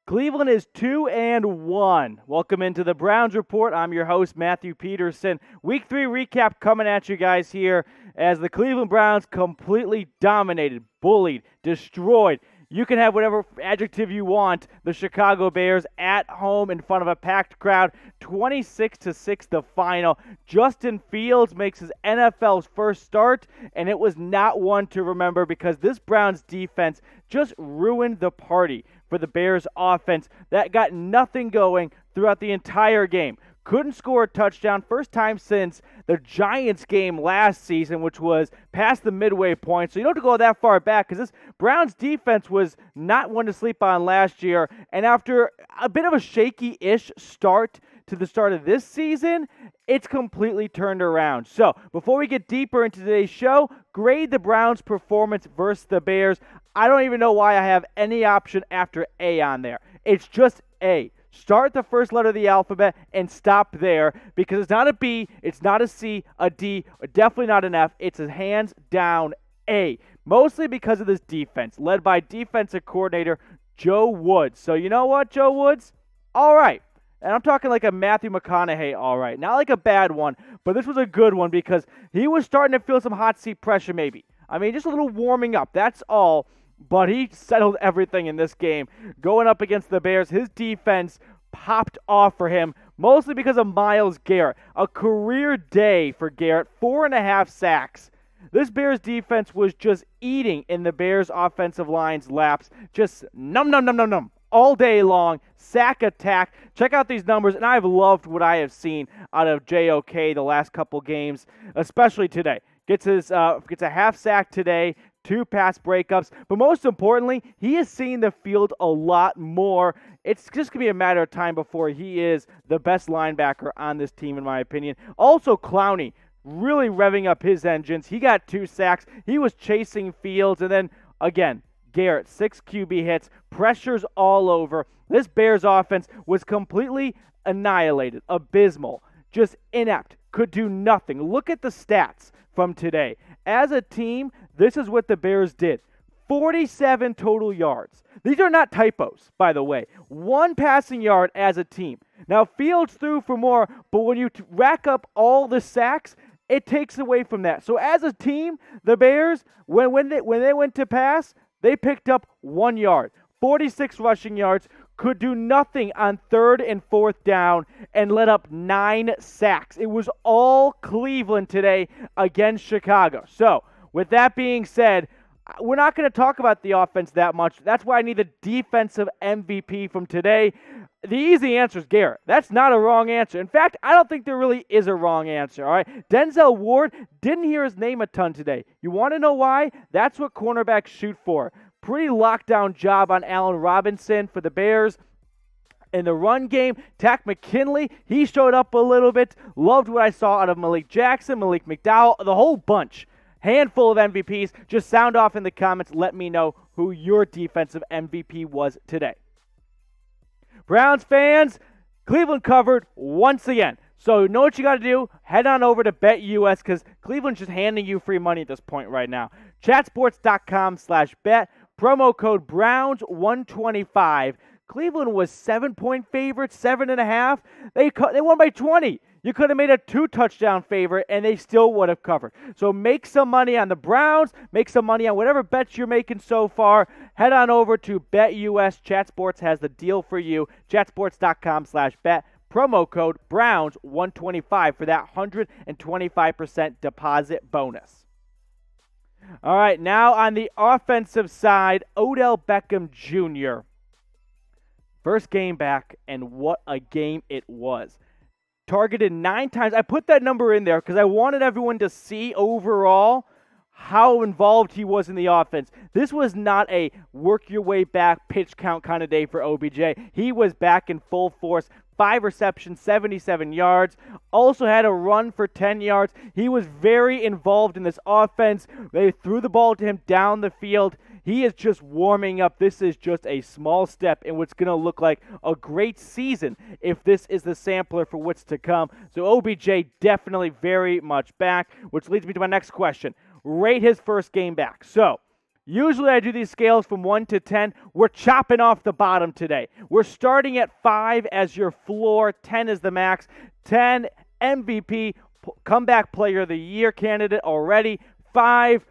Cleveland is 2-1. Welcome into the Browns Report. I'm your host, Matthew Peterson. Week 3 recap coming at you guys here as the Cleveland Browns completely dominated, bullied, destroyed. You can have whatever adjective you want. The Chicago Bears at home in front of a packed crowd, 26-6 the final. Justin Fields makes his NFL's first start, and it was not one to remember because this Browns defense just ruined the party for the Bears offense that got nothing going throughout the entire game. Couldn't score a touchdown. First time since the Giants game last season, which was past the midway point. So you don't have to go that far back because this Browns defense was not one to sleep on last year. And after a bit of a shaky-ish start to the start of this season, it's completely turned around. So before we get deeper into today's show, grade the Browns' performance versus the Bears. I don't even know why I have any option after A on there. It's just A. Start the first letter of the alphabet and stop there because it's not a B, it's not a C, a D, definitely not an F. It's a hands down A. Mostly because of this defense, led by defensive coordinator Joe Woods. So you know what, Joe Woods? All right. And I'm talking like a Matthew McConaughey, all right. Not like a bad one, but this was a good one because he was starting to feel some hot seat pressure maybe. I mean, just a little warming up, that's all. But he settled everything in this game. Going up against the Bears, his defense popped off for him, mostly because of Myles Garrett. A career day for Garrett, 4.5 sacks. This Bears defense was just eating in the Bears offensive line's laps. Just num all day long, sack attack. Check out these numbers, and I've loved what I have seen out of JOK the last couple games, especially today. Gets a half sack today, 2 pass breakups, but most importantly, he has seen the field a lot more. It's just going to be a matter of time before he is the best linebacker on this team, in my opinion. Also, Clowney really revving up his engines. He got 2 sacks. He was chasing Fields, and then, again, Garrett, 6 QB hits, pressures all over. This Bears offense was completely annihilated, abysmal, just inept, could do nothing. Look at the stats from today. As a team, this is what the Bears did. 47 total yards. These are not typos, by the way. 1 passing yard as a team. Now, Fields threw for more, but when you rack up all the sacks, it takes away from that. So as a team, the Bears, when they went to pass, they picked up 1 yard. 46 rushing yards, could do nothing on 3rd and 4th down, and let up 9 sacks. It was all Cleveland today against Chicago. So, with that being said, we're not going to talk about the offense that much. That's why I need the defensive MVP from today. The easy answer is Garrett. That's not a wrong answer. In fact, I don't think there really is a wrong answer, all right? Denzel Ward, didn't hear his name a ton today. You want to know why? That's what cornerbacks shoot for. Pretty lockdown job on Allen Robinson for the Bears. In the run game, Takk McKinley, he showed up a little bit. Loved what I saw out of Malik Jackson, Malik McDowell, the whole bunch. Handful of MVPs. Just sound off in the comments. Let me know who your defensive MVP was today. Browns fans, Cleveland covered once again. So you know what you got to do? Head on over to BetUS because Cleveland's just handing you free money at this point right now. Chatsports.com/bet. Promo code Browns125. Cleveland was 7-point favorites, 7.5. They won by 20. You could have made a 2-touchdown favorite, and they still would have covered. So make some money on the Browns. Make some money on whatever bets you're making so far. Head on over to BetUS. Chatsports has the deal for you. Chatsports.com/bet. Promo code Browns125 for that 125% deposit bonus. All right, now on the offensive side, Odell Beckham Jr. First game back, and what a game it was. Targeted 9 times. I put that number in there because I wanted everyone to see overall how involved he was in the offense. This was not a work your way back pitch count kind of day for OBJ. He was back in full force. 5 receptions, 77 yards. Also had a run for 10 yards. He was very involved in this offense. They threw the ball to him down the field. He is just warming up. This is just a small step in what's going to look like a great season if this is the sampler for what's to come. So OBJ definitely very much back, which leads me to my next question. Rate his first game back. So Usually I do these scales from 1 to 10. We're chopping off the bottom today. We're starting at 5 as your floor, 10 is the max. 10, MVP, comeback player of the year candidate already. 5,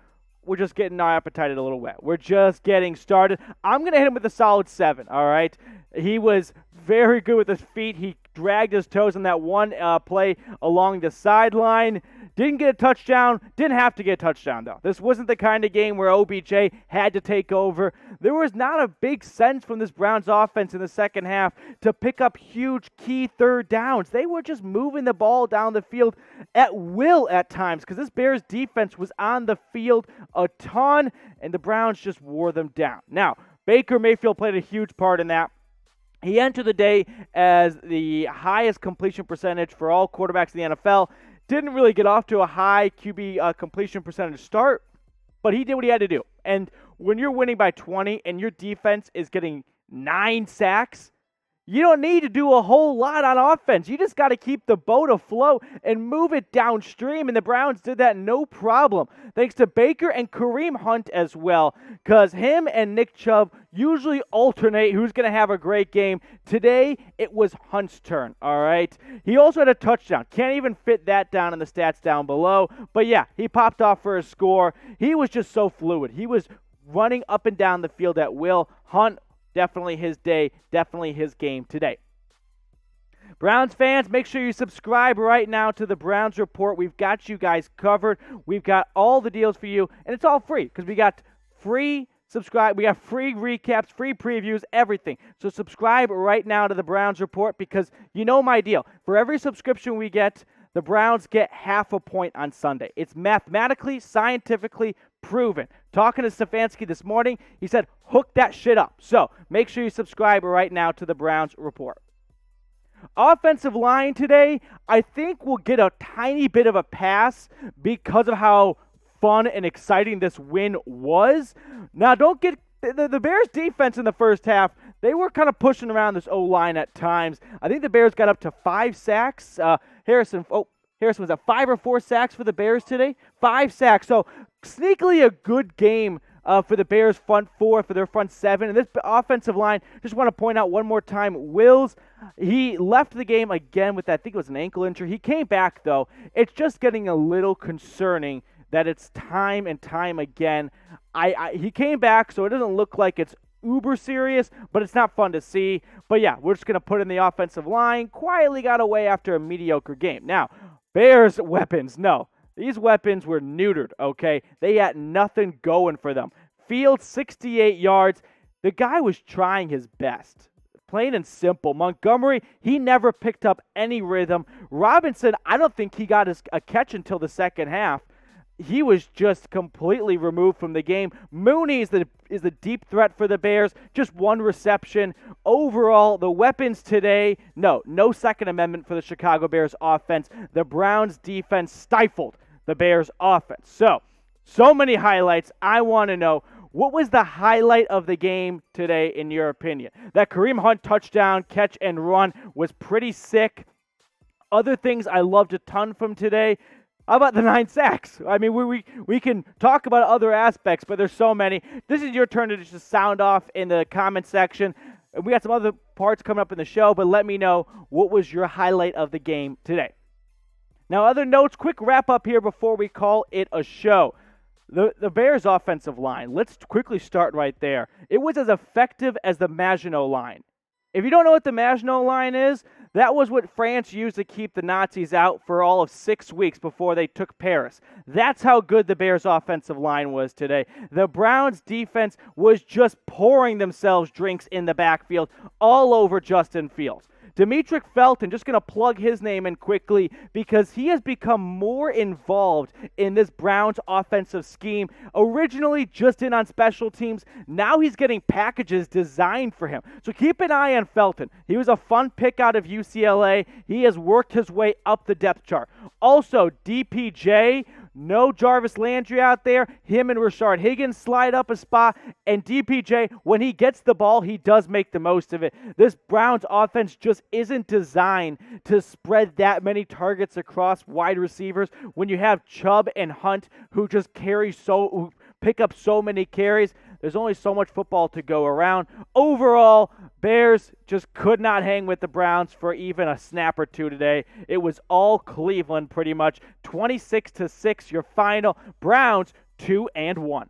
we're just getting our appetite a little wet. We're just getting started. I'm going to hit him with a solid 7, all right? He was very good with his feet. He dragged his toes on that one play along the sideline. Didn't get a touchdown. Didn't have to get a touchdown, though. This wasn't the kind of game where OBJ had to take over. There was not a big sense from this Browns offense in the second half to pick up huge key third downs. They were just moving the ball down the field at will at times because this Bears defense was on the field a ton, and the Browns just wore them down. Now, Baker Mayfield played a huge part in that. He entered the day as the highest completion percentage for all quarterbacks in the NFL. Didn't really get off to a high QB completion percentage start, but he did what he had to do. And when you're winning by 20 and your defense is getting 9 sacks, you don't need to do a whole lot on offense. You just got to keep the boat afloat and move it downstream, and the Browns did that no problem. Thanks to Baker and Kareem Hunt as well, because him and Nick Chubb usually alternate who's going to have a great game. Today, it was Hunt's turn, all right? He also had a touchdown. Can't even fit that down in the stats down below. But yeah, he popped off for a score. He was just so fluid. He was running up and down the field at will. Hunt, definitely his day, definitely his game today. Browns fans, make sure you subscribe right now to the Browns Report. We've got you guys covered. We've got all the deals for you, and it's all free because we got free subscribe. We got free recaps, free previews, everything. So subscribe right now to the Browns Report because you know my deal. For every subscription we get, the Browns get half a point on Sunday. It's mathematically, scientifically proven. Talking to Stefanski this morning, he said, hook that shit up. So make sure you subscribe right now to the Browns Report. Offensive line today, I think we'll get a tiny bit of a pass because of how fun and exciting this win was. Now, don't get the Bears defense in the first half. They were kind of pushing around this O-line at times. I think the Bears got up to 5 sacks. Harrison was at 5 or 4 sacks for the Bears today. 5 sacks. So sneakily a good game for the Bears front 4, for their front 7. And this offensive line, just want to point out one more time, Wills, he left the game again with that, I think it was an ankle injury. He came back, though. It's just getting a little concerning that it's time and time again. He came back, so it doesn't look like it's uber serious, but it's not fun to see. But yeah, we're just going to put in the offensive line. Quietly got away after a mediocre game. Now, Bears weapons, no. These weapons were neutered, okay? They had nothing going for them. Field, 68 yards. The guy was trying his best. Plain and simple. Montgomery, he never picked up any rhythm. Robinson, I don't think he got a catch until the second half. He was just completely removed from the game. Mooney is the deep threat for the Bears. Just 1 reception. Overall, the weapons today, no Second Amendment for the Chicago Bears offense. The Browns defense stifled the Bears offense. So many highlights. I want to know, what was the highlight of the game today in your opinion? That Kareem Hunt touchdown, catch and run was pretty sick. Other things I loved a ton from today. How about the 9 sacks? I mean, we can talk about other aspects, but there's so many. This is your turn to just sound off in the comment section. We got some other parts coming up in the show, but let me know what was your highlight of the game today. Now, other notes, quick wrap up here before we call it a show. The Bears' offensive line, let's quickly start right there. It was as effective as the Maginot line. If you don't know what the Maginot line is, that was what France used to keep the Nazis out for all of 6 weeks before they took Paris. That's how good the Bears' offensive line was today. The Browns' defense was just pouring themselves drinks in the backfield all over Justin Fields. Demetric Felton, just going to plug his name in quickly because he has become more involved in this Browns offensive scheme. Originally just in on special teams, now he's getting packages designed for him. So keep an eye on Felton. He was a fun pick out of UCLA. He has worked his way up the depth chart. Also, DPJ, no Jarvis Landry out there. Him and Rashard Higgins slide up a spot. And DPJ, when he gets the ball, he does make the most of it. This Browns offense just isn't designed to spread that many targets across wide receivers when you have Chubb and Hunt who just carry who pick up so many carries. There's only so much football to go around. Overall, Bears just could not hang with the Browns for even a snap or two today. It was all Cleveland pretty much. 26-6 your final. Browns 2-1.